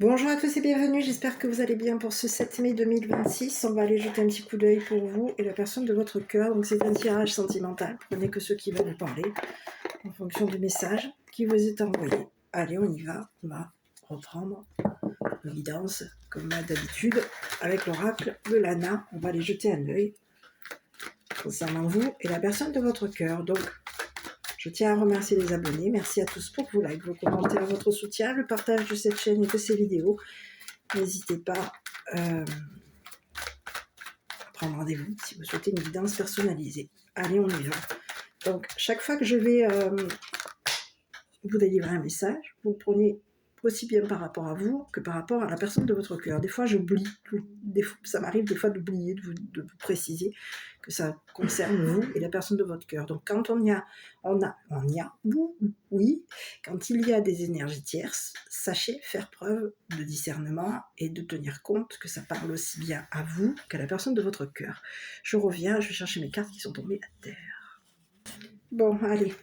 Bonjour à tous et bienvenue, j'espère que vous allez bien pour ce 7 mai 2026. On va aller jeter un petit coup d'œil pour vous et la personne de votre cœur. Donc c'est un tirage sentimental, prenez que ceux qui veulent vous parler en fonction du message qui vous est envoyé. Allez, on y va, on va reprendre nos guidances comme d'habitude avec l'oracle de Lana. On va aller jeter un œil concernant vous et la personne de votre cœur. Donc je tiens à remercier les abonnés. Merci à tous pour vos likes, vos commentaires, votre soutien, le partage de cette chaîne et de ces vidéos. N'hésitez pas à prendre rendez-vous si vous souhaitez une guidance personnalisée. Allez, on y va. Donc, chaque fois que je vais vous délivrer un message, vous prenez aussi bien par rapport à vous que par rapport à la personne de votre cœur. Des fois, j'oublie, ça m'arrive des fois d'oublier de vous préciser que ça concerne vous et la personne de votre cœur. Donc, quand oui, quand il y a des énergies tierces, sachez faire preuve de discernement et de tenir compte que ça parle aussi bien à vous qu'à la personne de votre cœur. Je reviens, je vais chercher mes cartes qui sont tombées à terre. Bon, allez.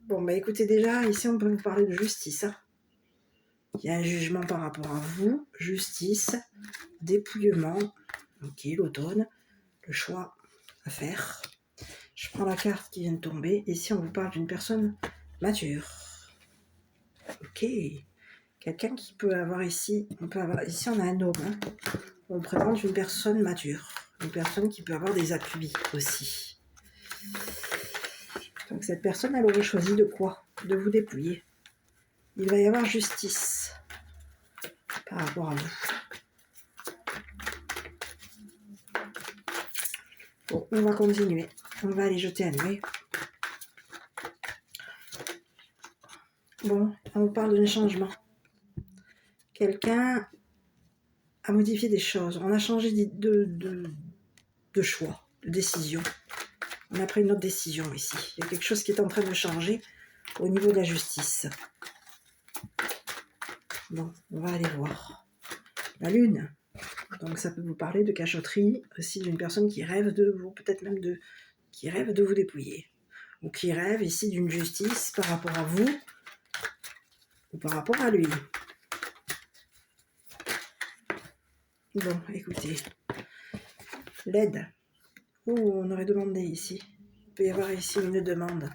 Bon, bah écoutez, déjà, ici, on peut vous parler de justice. Il y a un jugement par rapport à vous, justice, dépouillement, ok, l'automne, le choix à faire. Je prends la carte qui vient de tomber. Ici, on vous parle d'une personne mature. Ok. Quelqu'un qui peut avoir ici, ici on a un homme. Hein. On présente une personne mature. Une personne qui peut avoir des appuis aussi. Donc cette personne, elle aurait choisi de quoi? De vous dépouiller. Il va y avoir justice par rapport à vous. Bon, on va continuer. On va aller jeter un œil. Bon, on parle d'un changement. Quelqu'un a modifié des choses. On a changé de choix, de décision. On a pris une autre décision ici. Il y a quelque chose qui est en train de changer au niveau de la justice. Bon, on va aller voir. La lune. Donc ça peut vous parler de cachotterie, aussi d'une personne qui rêve de vous, peut-être même qui rêve de vous dépouiller. Ou qui rêve ici d'une justice par rapport à vous ou par rapport à lui. Bon, écoutez. L'aide. Oh, on aurait demandé ici. Il peut y avoir ici une demande.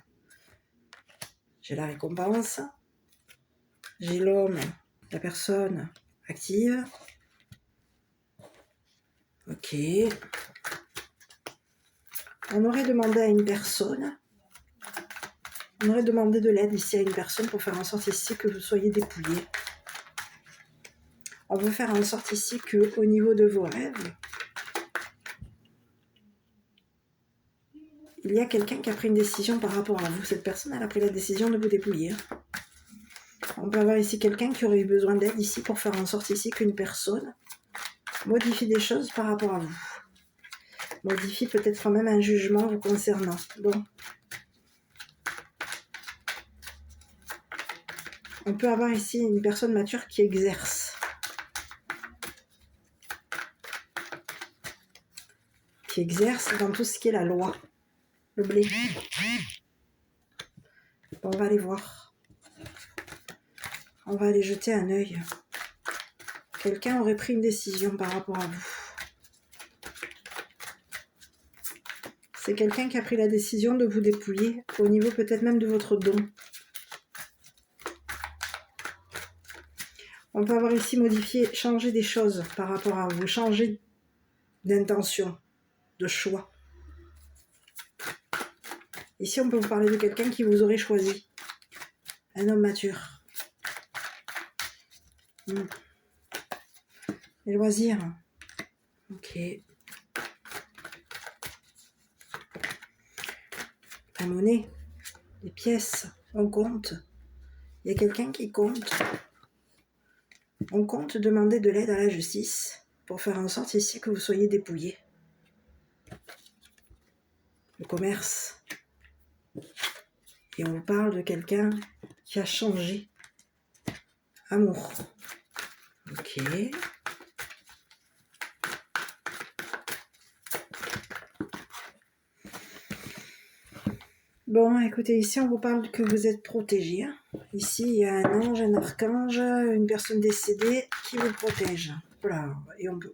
J'ai la récompense. J'ai l'homme, la personne active. Ok. On aurait demandé à une personne. On aurait demandé de l'aide ici à une personne pour faire en sorte ici que vous soyez dépouillé. On veut faire en sorte ici qu'au niveau de vos rêves, il y a quelqu'un qui a pris une décision par rapport à vous. Cette personne, elle a pris la décision de vous dépouiller. On peut avoir ici quelqu'un qui aurait eu besoin d'aide ici pour faire en sorte ici qu'une personne modifie des choses par rapport à vous. Modifie peut-être même un jugement vous concernant. Bon. On peut avoir ici une personne mature qui exerce. Qui exerce dans tout ce qui est la loi. Le blé. Bon, on va aller voir. On va aller jeter un œil. Quelqu'un aurait pris une décision par rapport à vous. C'est quelqu'un qui a pris la décision de vous dépouiller au niveau peut-être même de votre don. On peut avoir ici modifié, changé des choses par rapport à vous, changer d'intention, de choix. Ici, on peut vous parler de quelqu'un qui vous aurait choisi. Un homme mature. Les loisirs. Ok. La monnaie. Les pièces. On compte. Il y a quelqu'un qui compte. On compte demander de l'aide à la justice pour faire en sorte ici que vous soyez dépouillé. Le commerce. Et on vous parle de quelqu'un qui a changé. Amour. Ok. Bon, écoutez, ici, on vous parle que vous êtes protégé. Ici, il y a un ange, un archange, une personne décédée qui vous protège. Voilà. Et on peut...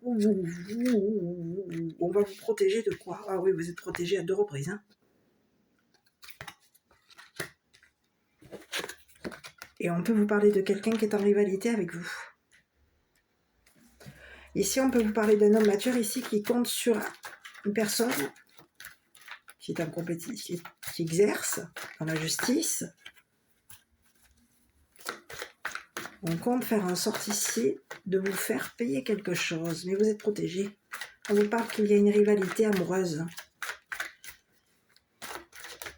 On va vous protéger de quoi? Ah oui, vous êtes protégé à 2 reprises. Hein. Et on peut vous parler de quelqu'un qui est en rivalité avec vous. Ici, on peut vous parler d'un homme mature ici qui compte sur une personne qui est en compétition, qui exerce dans la justice. On compte faire en sorte ici de vous faire payer quelque chose, mais vous êtes protégé. On vous parle qu'il y a une rivalité amoureuse.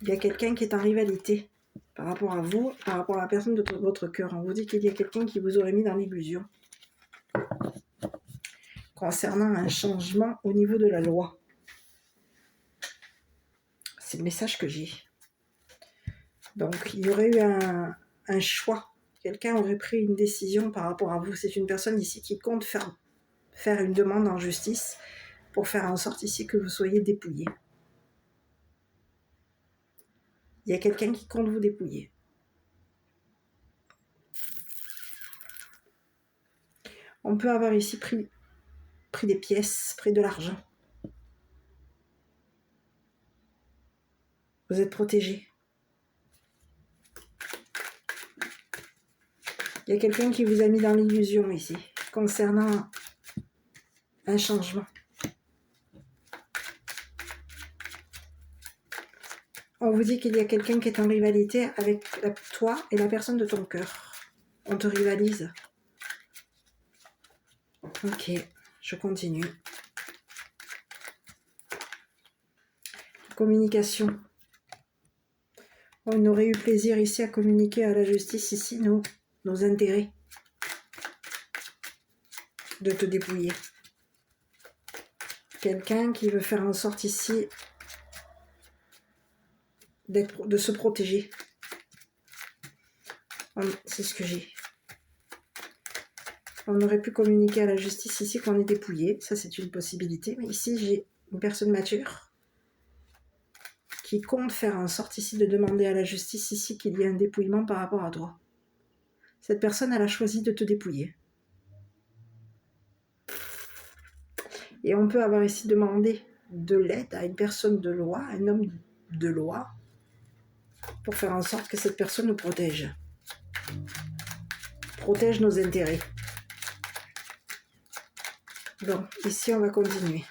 Il y a quelqu'un qui est en rivalité par rapport à vous, par rapport à la personne de votre cœur. On vous dit qu'il y a quelqu'un qui vous aurait mis dans l'illusion concernant un changement au niveau de la loi. C'est le message que j'ai. Donc, il y aurait eu un choix. Quelqu'un aurait pris une décision par rapport à vous. C'est une personne ici qui compte faire une demande en justice pour faire en sorte ici que vous soyez dépouillé. Il y a quelqu'un qui compte vous dépouiller. On peut avoir ici pris des pièces, pris de l'argent. Vous êtes protégé. Il y a quelqu'un qui vous a mis dans l'illusion ici, concernant un changement. On vous dit qu'il y a quelqu'un qui est en rivalité avec toi et la personne de ton cœur. On te rivalise. Ok, je continue. Communication. On aurait eu plaisir ici à communiquer à la justice, ici, nos intérêts. De te dépouiller. Quelqu'un qui veut faire en sorte ici de se protéger. C'est ce que j'ai. On aurait pu communiquer à la justice ici qu'on est dépouillé. Ça, c'est une possibilité. Mais ici, j'ai une personne mature qui compte faire en sorte ici de demander à la justice ici qu'il y ait un dépouillement par rapport à toi. Cette personne, elle a choisi de te dépouiller. Et on peut avoir ici demandé de l'aide à une personne de loi, un homme de loi, pour faire en sorte que cette personne nous protège. Protège nos intérêts. Bon, ici, on va continuer.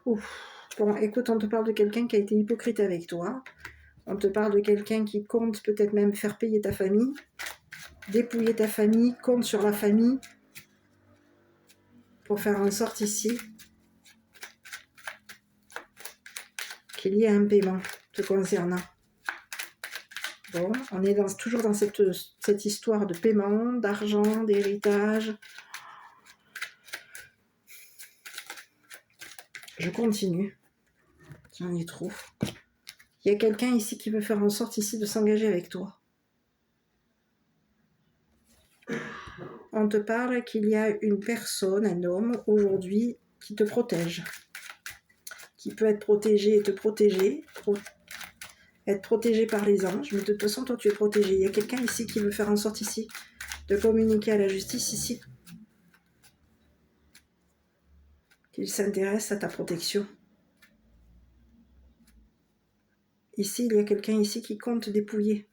Ouf. Bon, écoute, on te parle de quelqu'un qui a été hypocrite avec toi. On te parle de quelqu'un qui compte peut-être même faire payer ta famille, dépouiller ta famille, compte sur la famille, pour faire en sorte ici qu'il y ait un paiement te concernant. Bon, on est toujours dans cette histoire de paiement, d'argent, d'héritage. Je continue. J'en ai trop. Il y a quelqu'un ici qui veut faire en sorte ici de s'engager avec toi. On te parle qu'il y a une personne, un homme, aujourd'hui, qui te protège. Qui peut être protégé et te protéger. Être protégé par les anges. Mais de toute façon, toi, tu es protégé. Il y a quelqu'un ici qui veut faire en sorte ici de communiquer à la justice ici. Qu'il s'intéresse à ta protection. Ici, il y a quelqu'un ici qui compte te dépouiller.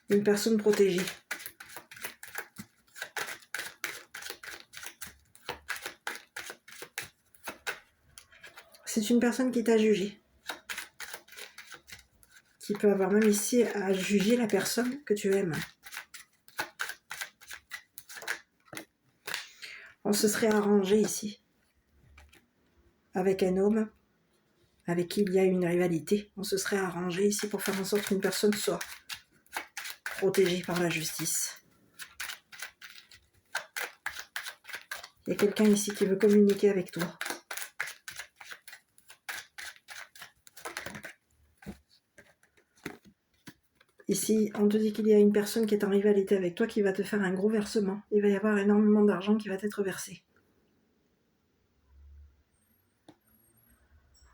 Une personne protégée. C'est une personne qui t'a jugé. Qui peut avoir même ici à juger la personne que tu aimes. On se serait arrangé ici. Avec un homme avec qui il y a une rivalité. On se serait arrangé ici pour faire en sorte qu'une personne soit protégée par la justice. Il y a quelqu'un ici qui veut communiquer avec toi. Ici, on te dit qu'il y a une personne qui est en rivalité avec toi qui va te faire un gros versement. Il va y avoir énormément d'argent qui va t'être versé.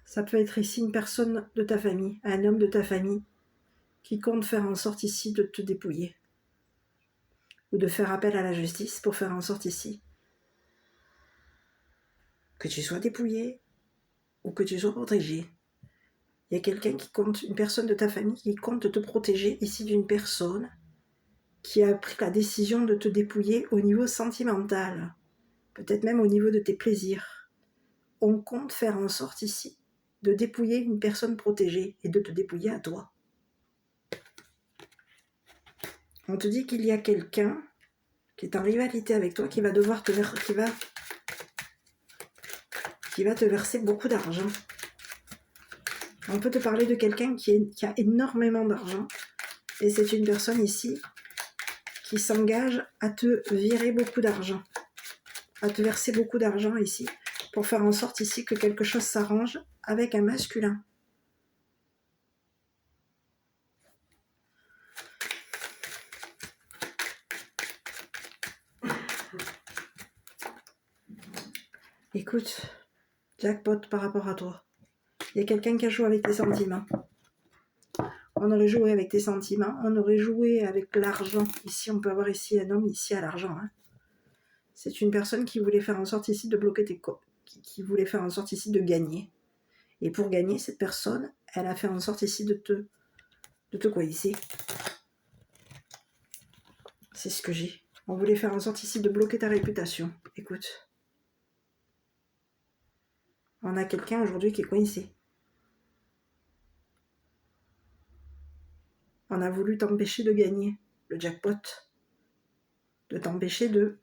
Ça peut être ici une personne de ta famille, un homme de ta famille, qui compte faire en sorte ici de te dépouiller. Ou de faire appel à la justice pour faire en sorte ici que tu sois dépouillé ou que tu sois protégé. Il y a quelqu'un qui compte, une personne de ta famille qui compte te protéger ici d'une personne qui a pris la décision de te dépouiller au niveau sentimental, peut-être même au niveau de tes plaisirs. On compte faire en sorte ici de dépouiller une personne protégée et de te dépouiller à toi. On te dit qu'il y a quelqu'un qui est en rivalité avec toi, qui va devoir te verser beaucoup d'argent. On peut te parler de quelqu'un qui a énormément d'argent, et c'est une personne ici qui s'engage à te virer beaucoup d'argent, à te verser beaucoup d'argent ici, pour faire en sorte ici que quelque chose s'arrange avec un masculin. Écoute, jackpot par rapport à toi. Il y a quelqu'un qui a joué avec tes sentiments. On aurait joué avec tes sentiments, on aurait joué avec l'argent. Ici, on peut avoir ici un homme, ici à l'argent. Hein. C'est une personne qui voulait faire en sorte ici de bloquer tes comptes, qui voulait faire en sorte ici de gagner. Et pour gagner, cette personne, elle a fait en sorte ici de te coincer. C'est ce que j'ai. On voulait faire en sorte ici de bloquer ta réputation. Écoute. On a quelqu'un aujourd'hui qui est coincé. On a voulu t'empêcher de gagner le jackpot. De t'empêcher de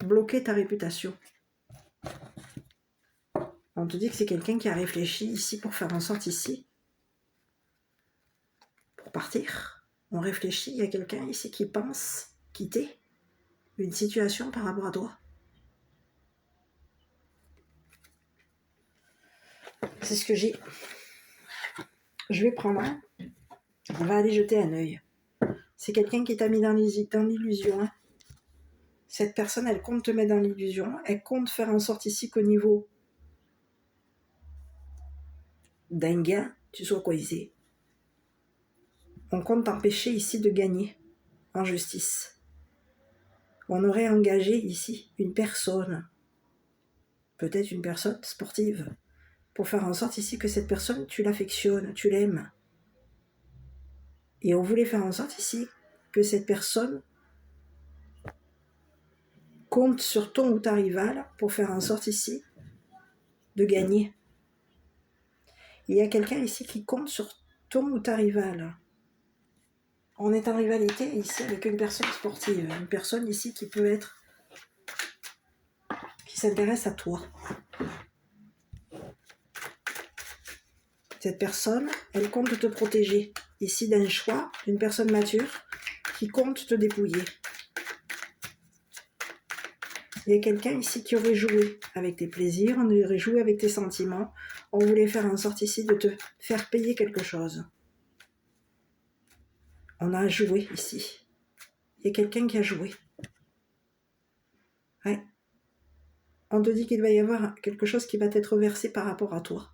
bloquer ta réputation. On te dit que c'est quelqu'un qui a réfléchi ici pour faire en sorte ici. Pour partir. On réfléchit, il y a quelqu'un ici qui pense quitter une situation par rapport à toi. C'est ce que j'ai. Je vais prendre un. On va aller jeter un œil. C'est quelqu'un qui t'a mis dans l'illusion. Hein. Cette personne, elle compte te mettre dans l'illusion. Elle compte faire en sorte ici qu'au niveau d'un gain, tu sois coincé. On compte t'empêcher ici de gagner en justice. On aurait engagé ici une personne, peut-être une personne sportive, pour faire en sorte ici que cette personne, tu l'affectionnes, tu l'aimes. Et on voulait faire en sorte ici que cette personne compte sur ton ou ta rivale pour faire en sorte ici de gagner. Il y a quelqu'un ici qui compte sur ton ou ta rivale. On est en rivalité ici avec une personne sportive, une personne ici qui peut être, qui s'intéresse à toi. Cette personne, elle compte te protéger ici d'un choix d'une personne mature qui compte te dépouiller. Il y a quelqu'un ici qui aurait joué avec tes plaisirs, on aurait joué avec tes sentiments, on voulait faire en sorte ici de te faire payer quelque chose. On a joué ici. Il y a quelqu'un qui a joué. Ouais. On te dit qu'il va y avoir quelque chose qui va t'être versé par rapport à toi.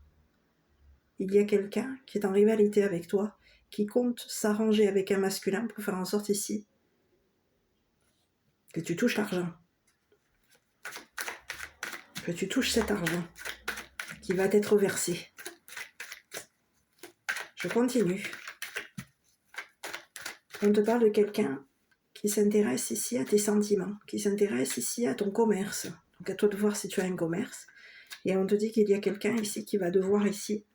Il y a quelqu'un qui est en rivalité avec toi, qui compte s'arranger avec un masculin pour faire en sorte ici que tu touches l'argent. Que tu touches cet argent qui va t'être versé. Je continue. On te parle de quelqu'un qui s'intéresse ici à tes sentiments, qui s'intéresse ici à ton commerce. Donc à toi de voir si tu as un commerce. Et on te dit qu'il y a quelqu'un ici qui va devoir ici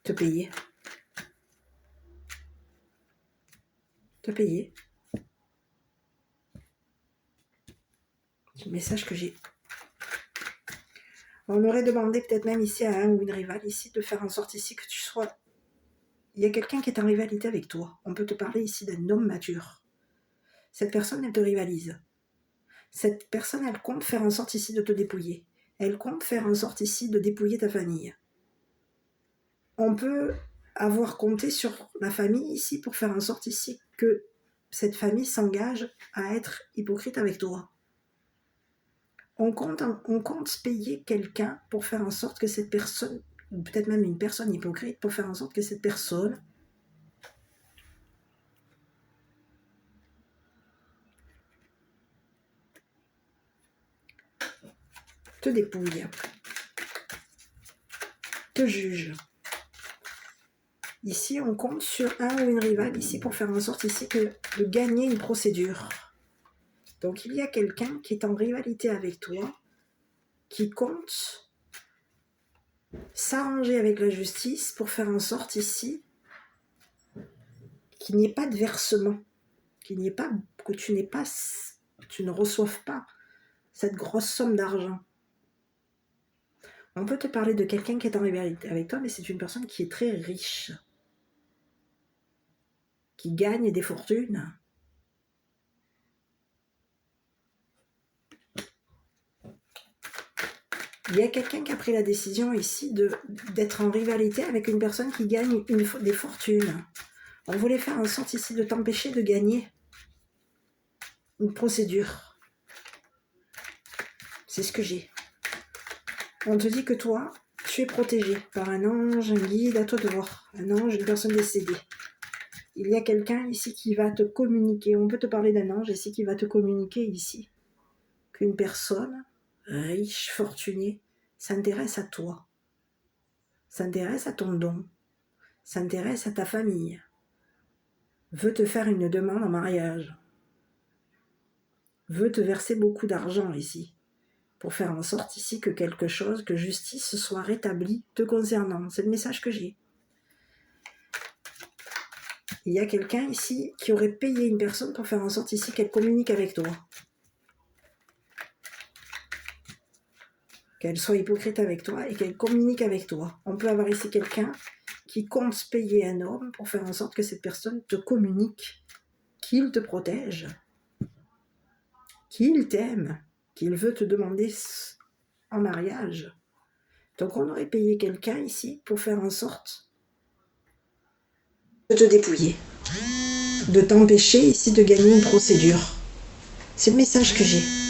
te payer. Te payer. C'est le message que j'ai. On aurait demandé peut-être même ici à un ou une rivale ici de faire en sorte ici que tu sois... Il y a quelqu'un qui est en rivalité avec toi. On peut te parler ici d'un homme mature. Cette personne, elle te rivalise. Cette personne, elle compte faire en sorte ici de te dépouiller. elle compte faire en sorte ici de dépouiller ta famille. On peut avoir compté sur la famille ici pour faire en sorte ici que cette famille s'engage à être hypocrite avec toi. On compte payer quelqu'un pour faire en sorte que cette personne, ou peut-être même une personne hypocrite, pour faire en sorte que cette personne te dépouille, te juge. Ici, on compte sur un ou une rivale ici pour faire en sorte ici de gagner une procédure. Donc, il y a quelqu'un qui est en rivalité avec toi, qui compte s'arranger avec la justice pour faire en sorte ici qu'il n'y ait pas de versement, que tu ne reçoives pas cette grosse somme d'argent. On peut te parler de quelqu'un qui est en rivalité avec toi, mais c'est une personne qui est très riche, qui gagne des fortunes. Il y a quelqu'un qui a pris la décision ici d'être en rivalité avec une personne qui gagne des fortunes. On voulait faire en sorte ici de t'empêcher de gagner une procédure. C'est ce que j'ai. On te dit que toi, tu es protégé par un ange, un guide, à toi de voir. Un ange, une personne décédée. Il y a quelqu'un ici qui va te communiquer. On peut te parler d'un ange ici qui va te communiquer ici qu'une personne riche, fortunée, s'intéresse à toi, s'intéresse à ton don, s'intéresse à ta famille, veut te faire une demande en mariage, veut te verser beaucoup d'argent ici, pour faire en sorte ici que justice soit rétablie te concernant. C'est le message que j'ai. Il y a quelqu'un ici qui aurait payé une personne pour faire en sorte ici qu'elle communique avec toi. Qu'elle soit hypocrite avec toi et qu'elle communique avec toi. On peut avoir ici quelqu'un qui compte payer un homme pour faire en sorte que cette personne te communique, qu'il te protège, qu'il t'aime, qu'il veut te demander en mariage. Donc on aurait payé quelqu'un ici pour faire en sorte de te dépouiller, de t'empêcher ici de gagner une procédure. C'est le message que j'ai.